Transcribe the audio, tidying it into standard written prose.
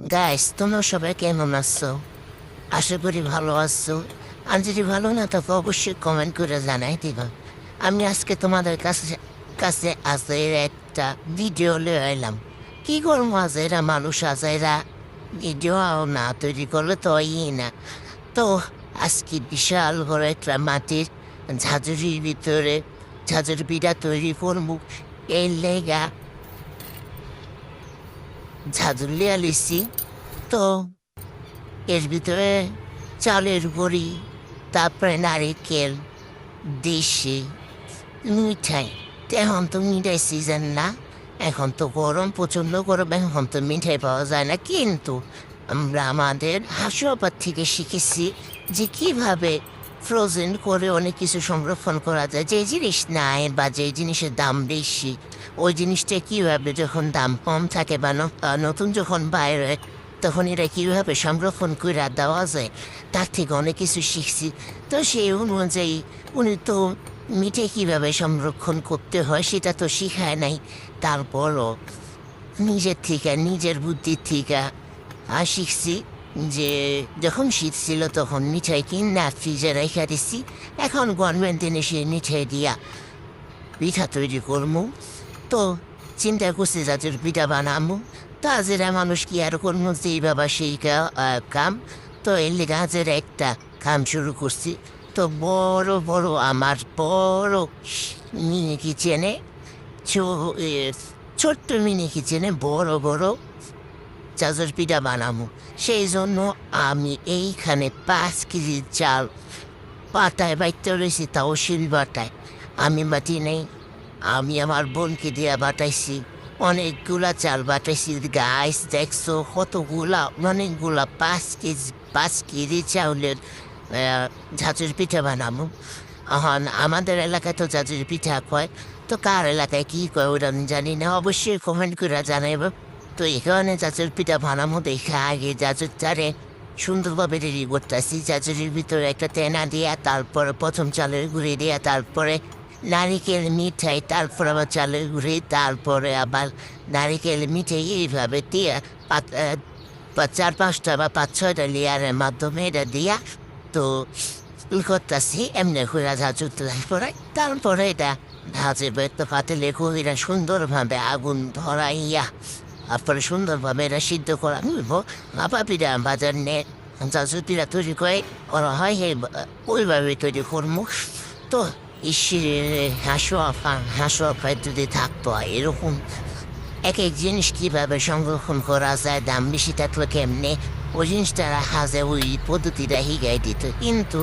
Guys, তোমরা সবাই কেমন আছো? আশা করি ভালো আছো। আর যদি ভালো না থাকো অবশ্যই কমেন্ট করে জানাই দিবা। আমি আজকে তোমাদের কাছে কাছে আজের একটা ভিডিও লিয়ে এলাম। কি করবো আজেরা মানুষ আজেরা ভিডিও না তৈরি করলে তো না। তো আজকে বিশাল বড় একটা মাটির ঝাঁঝরির ভিতরে ঝাঁঝরি পিঠা তৈরি করবো। এই লেগা ঝাঁঝরি লিয়া লিছি। তো এর ভিতরে চালের গুঁড়ি, তারপরে নারিকেল, দেশি মিঠাই। তো এখন তো মিঠাই সিজন না, এখন তো গরম, প্রচণ্ড গরম, এখন তো মিঠাই পাওয়া যায় না। কিন্তু আমরা আমাদের হাসুয়াপাত থেকে শিখেছি যে কিভাবে ফ্রোজেন করে অনেক কিছু সংরক্ষণ করা যায়। যে জিনিস নাই বা যে জিনিসের দাম বেশি, ওই জিনিসটা কীভাবে যখন দাম কম থাকে বা নতুন যখন বাইরে, তখন এটা কীভাবে সংরক্ষণ করে দেওয়া যায়, তার থেকে অনেক কিছু শিখছি। তো সেই অনুযায়ী উনি তো মিঠে কীভাবে সংরক্ষণ করতে হয় সেটা তো শিখায় নাই। তারপরও নিজের থেকে, নিজের বুদ্ধির থেকে শিখছি যে যখন শীত ছিল তখন মিঠাই কিনা ফ্রিজে রেখে দিচ্ছি। এখন গভর্নমেন্ট দিনে সে মিঠাই দিয়া পিঠা তৈরি করবো। তো চিন্তা করছি যাদের পিঠা বানাবো, তাজেরা মানুষ কি আর করবো, যেই বাবা সেই কাম। তো এর লেগে আজের একটা কাম শুরু করছি। তো বড় বড় আমার বড় মিনি কিচেনে, ছোট্ট মিনি কিচেনে বড় বড় চাজর পিঠা বানাবো। সেই জন্য আমি এইখানে 5 কেজি চাল পাতায় বাইতে রয়েছি, তাও শিল বাটায়। আমি বাটি নেই, আমি আমার বোনকে দিয়ে বাটাইছি। অনেকগুলা চাল বাটাইছি গাইস, দেখছো কতগুলা, অনেকগুলা 5 কেজি চাউলের ঝাঁঝুর পিঠা বানাবো। এখন আমাদের এলাকায় তো ঝাঁঝুর পিঠা কয়, তো কার এলাকায় কী কয় ওটা আমি জানি না, অবশ্যই কমেন্ট করে জানাইব। তো এখানে ঝাঁঝুর পিঠা বানাবো দেখে আগে ঝাঁঝুরটারে সুন্দরভাবে রেডি করতেছি। ঝাঁঝুরির ভিতরে একটা তেনা দিয়া, তারপরে প্রথম চালের গুঁড়ি দিয়া, তারপরে নারিকেল মিঠাই, তারপর আবার চালের গুঁড়ি, তারপরে আবার নারিকেল মিঠাই, এইভাবে দিয়ে 4-5টা বা 5-6টা লেয়ারের মাধ্যমে এটা দিয়া তো করতেছি এমনি করে ঝাঁঝুর। তারপরে এটা ভাজে একটা পাতিলে এটা সুন্দরভাবে আগুন ধরাইয়া, তারপরে সুন্দরভাবে এটা সিদ্ধ করা হইব। ভাপা পিঠা বাজার নে ঝাঁঝুর পিঠা তৈরি করে করা হয়, ওইভাবে তৈরি করবো। তো হাসুয়া যদি থাকতো এরকম এক এক জিনিস কীভাবে সংরক্ষণ করা যায়, দাম বেশি থাকলে কেমনে, ওই জিনিসটা রাখা যায়, ওই পদ্ধতিটা হিগাই দিত। কিন্তু